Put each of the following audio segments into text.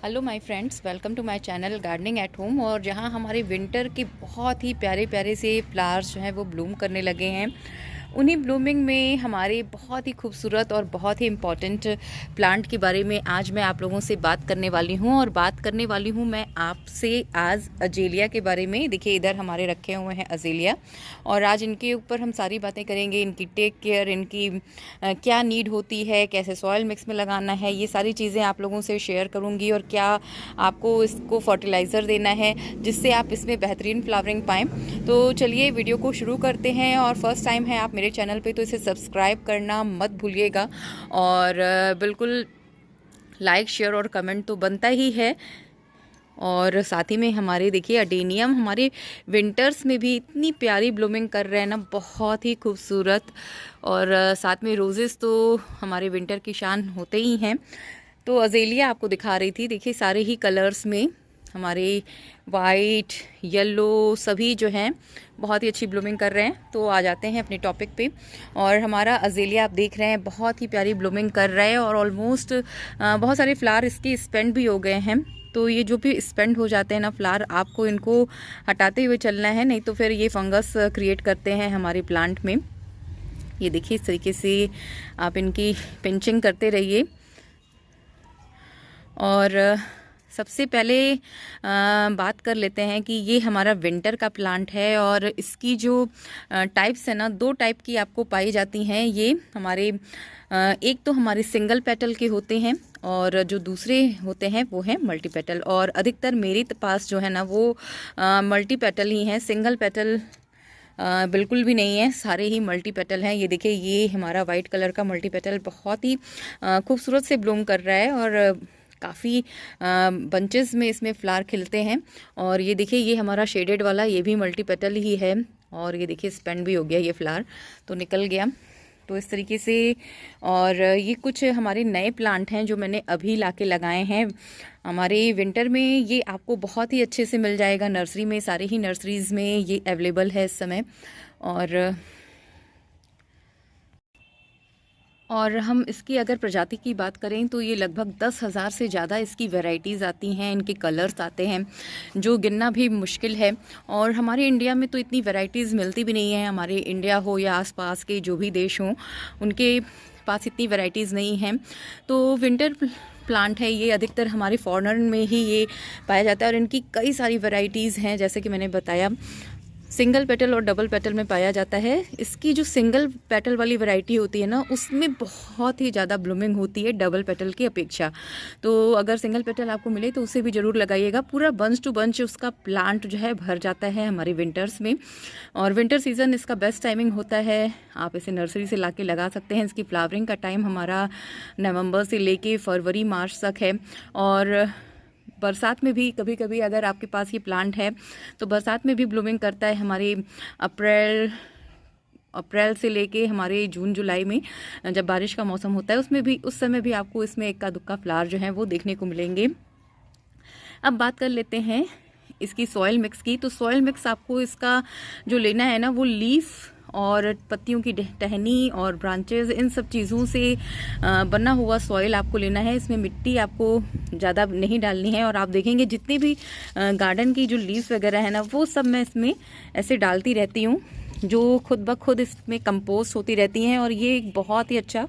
Hello my friends, welcome to my channel gardening at home. और जहां हमारे winter के बहुत ही प्यारे प्यारे से फ्लावर्स जो हैं वो ब्लूम करने लगे हैं, उन्हीं ब्लूमिंग में हमारे बहुत ही खूबसूरत और बहुत ही इम्पॉर्टेंट प्लांट के बारे में आज मैं आप लोगों से बात करने वाली हूं। और बात करने वाली हूं मैं आपसे आज अजेलिया के बारे में। देखिए, इधर हमारे रखे हुए हैं अजेलिया, और आज इनके ऊपर हम सारी बातें करेंगे। इनकी टेक केयर, इनकी क्या नीड होती है, कैसे सॉयल मिक्स में लगाना है, ये सारी चीज़ें आप लोगों से शेयर करूँगी। और क्या आपको इसको फर्टिलाइज़र देना है जिससे आप इसमें बेहतरीन फ्लावरिंग पाएँ। तो चलिए वीडियो को शुरू करते हैं। और फर्स्ट टाइम है आप मेरे चैनल पे तो इसे सब्सक्राइब करना मत भूलिएगा। और बिल्कुल लाइक, शेयर और कमेंट तो बनता ही है। और साथ ही में हमारे देखिए अडेनियम हमारे विंटर्स में भी इतनी प्यारी ब्लूमिंग कर रहे हैं ना, बहुत ही खूबसूरत। और साथ में रोजेस तो हमारे विंटर की शान होते ही हैं। तो अजेलिया आपको दिखा रही थी, देखिए सारे ही कलर्स में हमारे वाइट, येलो सभी जो हैं बहुत ही अच्छी ब्लूमिंग कर रहे हैं। तो आ जाते हैं अपने टॉपिक पे। और हमारा अजेलिया आप देख रहे हैं बहुत ही प्यारी ब्लूमिंग कर रहा है, और ऑलमोस्ट बहुत सारे फ्लावर इसके स्पेंड भी हो गए हैं। तो ये जो भी स्पेंड हो जाते हैं ना फ्लावर, आपको इनको हटाते हुए चलना है, नहीं तो फिर ये फंगस क्रिएट करते हैं हमारे प्लांट में। ये देखिए इस तरीके से आप इनकी पिंचिंग करते रहिए। और सबसे पहले बात कर लेते हैं कि ये हमारा विंटर का प्लांट है, और इसकी जो टाइप्स है ना, दो टाइप की आपको पाई जाती हैं। ये हमारे एक तो हमारे सिंगल पेटल के होते हैं, और जो दूसरे होते हैं वो हैं मल्टी पेटल। और अधिकतर मेरे पास जो है ना वो मल्टी पेटल ही हैं, सिंगल पेटल बिल्कुल भी नहीं है, सारे ही मल्टी पेटल हैं। ये देखिए, ये हमारा वाइट कलर का मल्टी पेटल बहुत ही खूबसूरत से ब्लूम कर रहा है, और काफ़ी बंचेस में इसमें फ्लावर खिलते हैं। और ये देखिए, ये हमारा शेडेड वाला ये भी मल्टी पेटल ही है। और ये देखिए स्पेंड भी हो गया, ये फ्लावर तो निकल गया। तो इस तरीके से। और ये कुछ हमारे नए प्लांट हैं जो मैंने अभी लाके लगाए हैं। हमारे विंटर में ये आपको बहुत ही अच्छे से मिल जाएगा नर्सरी में, सारे ही नर्सरीज़ में ये अवेलेबल है इस समय। और हम इसकी अगर प्रजाति की बात करें तो ये लगभग 10,000 से ज़्यादा इसकी वैरायटीज़ आती हैं, इनके कलर्स आते हैं जो गिनना भी मुश्किल है। और हमारे इंडिया में तो इतनी वैरायटीज़ मिलती भी नहीं है। हमारे इंडिया हो या आसपास के जो भी देश हों, उनके पास इतनी वैरायटीज़ नहीं हैं। तो विंटर प्लांट है ये, अधिकतर हमारे फॉरेनर में ही ये पाया जाता है। और इनकी कई सारी वैरायटीज़ हैं, जैसे कि मैंने बताया सिंगल पेटल और डबल पेटल में पाया जाता है। इसकी जो सिंगल पेटल वाली वैरायटी होती है ना, उसमें बहुत ही ज़्यादा ब्लूमिंग होती है डबल पेटल की अपेक्षा। तो अगर सिंगल पेटल आपको मिले तो उसे भी ज़रूर लगाइएगा। पूरा बंच टू बंच उसका प्लांट जो है भर जाता है हमारे विंटर्स में। और विंटर सीज़न इसका बेस्ट टाइमिंग होता है, आप इसे नर्सरी से ला के लगा सकते हैं। इसकी फ्लावरिंग का टाइम हमारा नवंबर से लेके फरवरी मार्च तक है। और बरसात में भी कभी कभी अगर आपके पास ये प्लांट है तो बरसात में भी ब्लूमिंग करता है हमारे अप्रैल से लेके हमारे जून जुलाई में, जब बारिश का मौसम होता है उसमें भी, उस समय भी आपको इसमें इक्का दुक्का फ्लावर जो है वो देखने को मिलेंगे। अब बात कर लेते हैं इसकी सॉयल मिक्स की। तो सॉयल मिक्स आपको इसका जो लेना है ना, वो लीफ और पत्तियों की टहनी और ब्रांचेस, इन सब चीज़ों से बना हुआ सॉइल आपको लेना है। इसमें मिट्टी आपको ज़्यादा नहीं डालनी है। और आप देखेंगे जितनी भी गार्डन की जो लीव्स वगैरह है ना, वो सब मैं इसमें ऐसे डालती रहती हूँ, जो खुद ब खुद इसमें कंपोस्ट होती रहती हैं। और ये एक बहुत ही अच्छा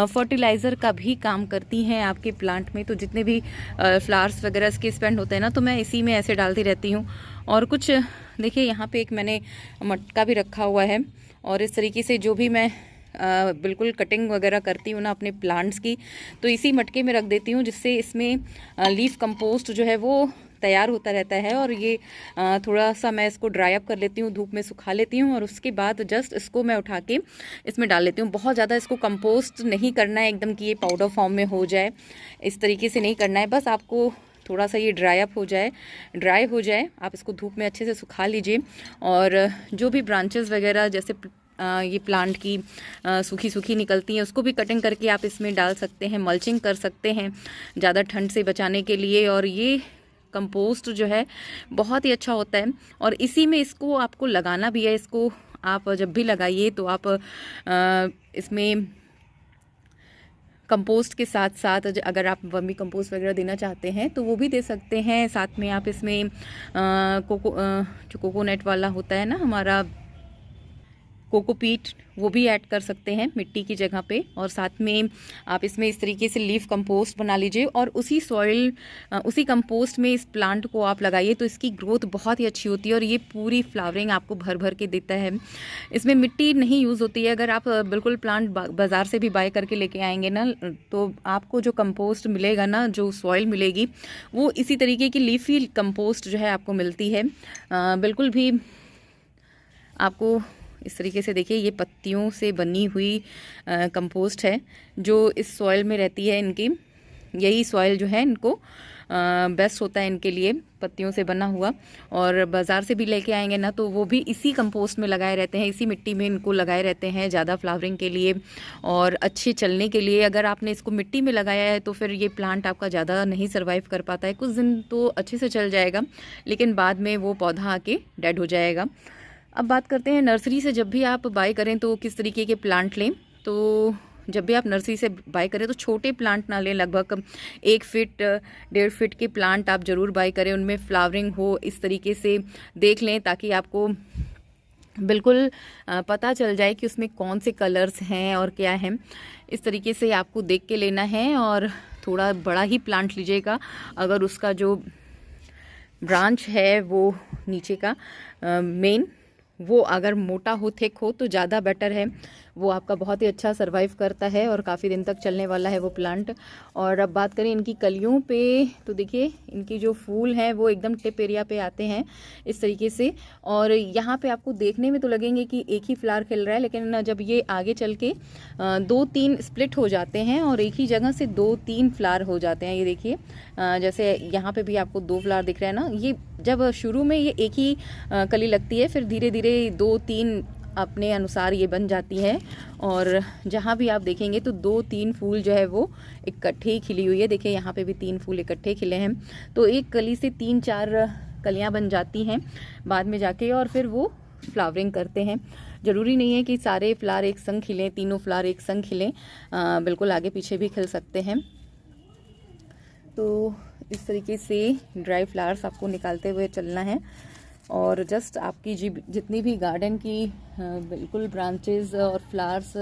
फर्टिलाइज़र का भी काम करती हैं आपके प्लांट में। तो जितने भी फ्लावर्स वगैरह इसके स्पेंड होते हैं ना, तो मैं इसी में ऐसे डालती रहती हूँ। और कुछ देखिए, यहाँ पे एक मैंने मटका भी रखा हुआ है, और इस तरीके से जो भी मैं बिल्कुल कटिंग वगैरह करती हूँ ना अपने प्लांट्स की, तो इसी मटके में रख देती हूँ, जिससे इसमें लीफ कंपोस्ट जो है वो तैयार होता रहता है। और ये थोड़ा सा मैं इसको ड्राई अप कर लेती हूँ, धूप में सुखा लेती हूँ, और उसके बाद जस्ट इसको मैं उठा के इसमें डाल लेती हूँ। बहुत ज़्यादा इसको कंपोस्ट नहीं करना है एकदम कि ये पाउडर फॉर्म में हो जाए, इस तरीके से नहीं करना है। बस आपको थोड़ा सा ये ड्राई हो जाए, आप इसको धूप में अच्छे से सुखा लीजिए। और जो भी ब्रांचेस वगैरह जैसे ये प्लांट की सूखी सूखी निकलती हैं, उसको भी कटिंग करके आप इसमें डाल सकते हैं, मल्चिंग कर सकते हैं ज़्यादा ठंड से बचाने के लिए। और ये कंपोस्ट जो है बहुत ही अच्छा होता है, और इसी में इसको आपको लगाना भी है। इसको आप जब भी लगाइए तो आप इसमें कंपोस्ट के साथ साथ अगर आप वर्मी कंपोस्ट वगैरह देना चाहते हैं तो वो भी दे सकते हैं। साथ में आप इसमें जो कोकोनट वाला होता है ना हमारा कोकोपीट, वो भी ऐड कर सकते हैं मिट्टी की जगह पे। और साथ में आप इसमें इस तरीके से लीफ कंपोस्ट बना लीजिए और उसी सॉइल उसी कंपोस्ट में इस प्लांट को आप लगाइए तो इसकी ग्रोथ बहुत ही अच्छी होती है और ये पूरी फ्लावरिंग आपको भर भर के देता है। इसमें मिट्टी नहीं यूज़ होती है। अगर आप बिल्कुल प्लांट बाज़ार से भी बाय करके लेके आएंगे ना तो आपको जो कंपोस्ट मिलेगा ना, जो सॉइल मिलेगी, वो इसी तरीके की लीफी कंपोस्ट जो है आपको मिलती है। बिल्कुल भी आपको इस तरीके से देखिए, ये पत्तियों से बनी हुई कंपोस्ट है जो इस सॉइल में रहती है। इनकी यही सॉइल जो है इनको बेस्ट होता है इनके लिए, पत्तियों से बना हुआ। और बाज़ार से भी लेके आएंगे ना तो वो भी इसी कंपोस्ट में लगाए रहते हैं, इसी मिट्टी में इनको लगाए रहते हैं ज़्यादा फ्लावरिंग के लिए और अच्छे चलने के लिए। अगर आपने इसको मिट्टी में लगाया है तो फिर ये प्लांट आपका ज़्यादा नहीं सर्वाइव कर पाता है। कुछ दिन तो अच्छे से चल जाएगा लेकिन बाद में वो पौधा आके डेड हो जाएगा। अब बात करते हैं नर्सरी से जब भी आप बाय करें तो किस तरीके के प्लांट लें। तो जब भी आप नर्सरी से बाय करें तो छोटे प्लांट ना लें, लगभग 1 फीट 1.5 फीट के प्लांट आप ज़रूर बाय करें। उनमें फ्लावरिंग हो इस तरीके से देख लें ताकि आपको बिल्कुल पता चल जाए कि उसमें कौन से कलर्स हैं और क्या है। इस तरीके से आपको देख के लेना है और थोड़ा बड़ा ही प्लांट लीजिएगा। अगर उसका जो ब्रांच है वो नीचे का मेन वो अगर मोटा हो, थिक हो तो ज़्यादा बेटर है। वो आपका बहुत ही अच्छा सर्वाइव करता है और काफ़ी दिन तक चलने वाला है वो प्लांट। और अब बात करें इनकी कलियों पे तो देखिए इनकी जो फूल हैं वो एकदम टिप एरिया पे आते हैं इस तरीके से। और यहाँ पे आपको देखने में तो लगेंगे कि एक ही फ्लावर खिल रहा है, लेकिन जब ये आगे चल के 2-3 स्प्लिट हो जाते हैं और एक ही जगह से 2-3 फ्लावर हो जाते हैं। ये देखिए जैसे यहाँ पे भी आपको 2 फ्लावर दिख रहे हैं ना। ये जब शुरू में ये एक ही कली लगती है, फिर धीरे धीरे 2-3 अपने अनुसार ये बन जाती है। और जहाँ भी आप देखेंगे तो 2-3 फूल जो है वो इकट्ठे ही खिली हुई है। देखिए यहाँ पे भी 3 फूल इकट्ठे खिले हैं। तो एक कली से 3-4 कलियाँ बन जाती हैं बाद में जाके और फिर वो फ्लावरिंग करते हैं। ज़रूरी नहीं है कि सारे फ्लावर एक संग खिलें, तीनों फ्लावर एक संग खिलें, बिल्कुल आगे पीछे भी खिल सकते हैं। तो इस तरीके से ड्राई फ्लावर्स आपको निकालते हुए चलना है। और जस्ट आपकी जितनी भी गार्डन की बिल्कुल ब्रांचेस और फ्लावर्स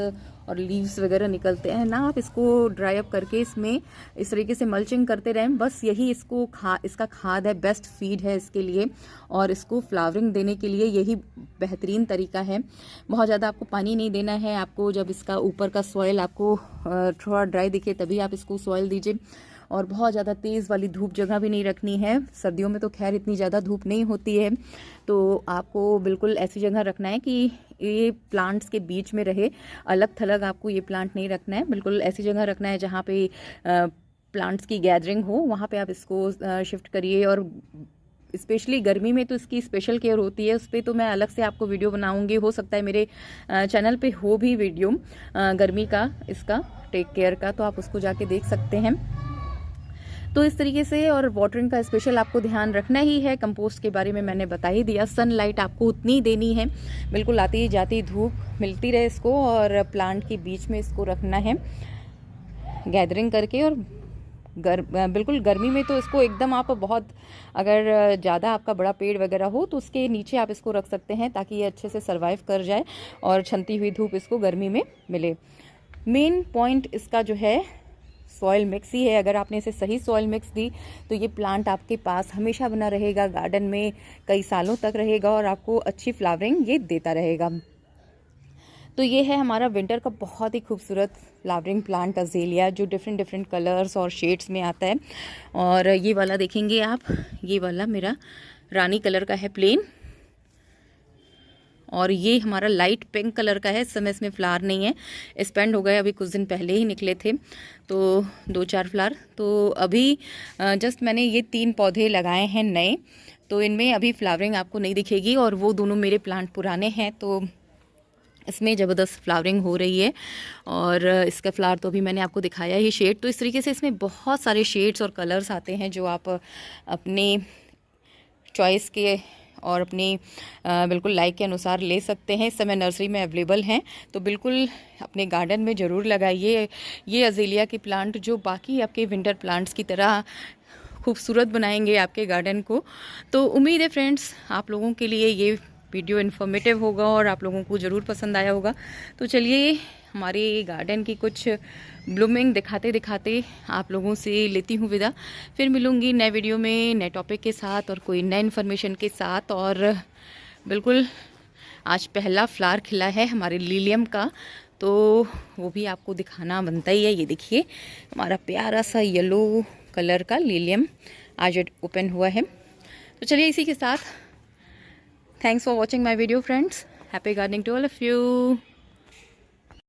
और लीव्स वगैरह निकलते हैं ना, आप इसको ड्राई अप करके इसमें इस तरीके से मल्चिंग करते रहें। बस यही इसका खाद है, बेस्ट फीड है इसके लिए और इसको फ्लावरिंग देने के लिए यही बेहतरीन तरीका है। बहुत ज़्यादा आपको पानी नहीं देना है। आपको जब इसका ऊपर का सॉइल आपको थोड़ा ड्राई दिखे तभी आप इसको सॉइल दीजिए। और बहुत ज़्यादा तेज़ वाली धूप जगह भी नहीं रखनी है। सर्दियों में तो खैर इतनी ज़्यादा धूप नहीं होती है, तो आपको बिल्कुल ऐसी जगह रखना है कि ये प्लांट्स के बीच में रहे, अलग थलग आपको ये प्लांट नहीं रखना है। बिल्कुल ऐसी जगह रखना है जहाँ पे प्लांट्स की गैदरिंग हो, वहाँ पे आप इसको शिफ्ट करिए। और स्पेशली गर्मी में तो इसकी स्पेशल केयर होती है, उस पर तो मैं अलग से आपको वीडियो बनाऊंगी। हो सकता है मेरे चैनल पे हो भी वीडियो गर्मी का, इसका टेक केयर का, तो आप उसको जाके देख सकते हैं। तो इस तरीके से और वाटरिंग का स्पेशल आपको ध्यान रखना ही है। कंपोस्ट के बारे में मैंने बता ही दिया। सनलाइट आपको उतनी देनी है, बिल्कुल आती जाती धूप मिलती रहे इसको और प्लांट के बीच में इसको रखना है गैदरिंग करके। और बिल्कुल गर्मी में तो इसको एकदम आप बहुत, अगर ज़्यादा आपका बड़ा पेड़ वगैरह हो तो उसके नीचे आप इसको रख सकते हैं ताकि ये अच्छे से सर्वाइव कर जाए और छनती हुई धूप इसको गर्मी में मिले। मेन पॉइंट इसका जो है सॉइल मिक्स ही है। अगर आपने इसे सही सॉइल मिक्स दी तो ये प्लांट आपके पास हमेशा बना रहेगा, गार्डन में कई सालों तक रहेगा और आपको अच्छी फ्लावरिंग ये देता रहेगा। तो ये है हमारा विंटर का बहुत ही खूबसूरत फ्लावरिंग प्लांट अज़ेलिया, जो डिफरेंट कलर्स और शेड्स में आता है। और ये वाला देखेंगे आप, ये वाला मेरा रानी कलर का है प्लेन, और ये हमारा लाइट पिंक कलर का है। इस समय इसमें फ्लावर नहीं है, स्पेंड हो गए, अभी कुछ दिन पहले ही निकले थे तो 2-4 फ्लावर। तो अभी जस्ट मैंने ये 3 पौधे लगाए हैं नए, तो इनमें अभी फ्लावरिंग आपको नहीं दिखेगी। और वो दोनों मेरे प्लांट पुराने हैं तो इसमें ज़बरदस्त फ्लावरिंग हो रही है। और इसका फ्लावर तो अभी मैंने आपको दिखाया ही शेड। तो इस तरीके से इसमें बहुत सारे शेड्स और कलर्स आते हैं जो आप अपने चॉइस के और अपने बिल्कुल लाइक के अनुसार ले सकते हैं। इस समय नर्सरी में अवेलेबल हैं, तो बिल्कुल अपने गार्डन में ज़रूर लगाइए। ये अज़ेलिया की प्लांट जो बाकी आपके विंटर प्लांट्स की तरह खूबसूरत बनाएंगे आपके गार्डन को। तो उम्मीद है फ्रेंड्स आप लोगों के लिए ये वीडियो इन्फॉर्मेटिव होगा और आप लोगों को ज़रूर पसंद आया होगा। तो चलिए हमारे गार्डन की कुछ ब्लूमिंग दिखाते दिखाते आप लोगों से लेती हूँ विदा। फिर मिलूँगी नए वीडियो में नए टॉपिक के साथ और कोई नए इन्फॉर्मेशन के साथ। और बिल्कुल आज पहला फ्लावर खिला है हमारे लिलियम का, तो वो भी आपको दिखाना बनता ही है। ये देखिए हमारा प्यारा सा येलो कलर का लिलियम आज ओपन हुआ है। तो चलिए इसी के साथ thanks for watching my video friends. Happy gardening to all of you.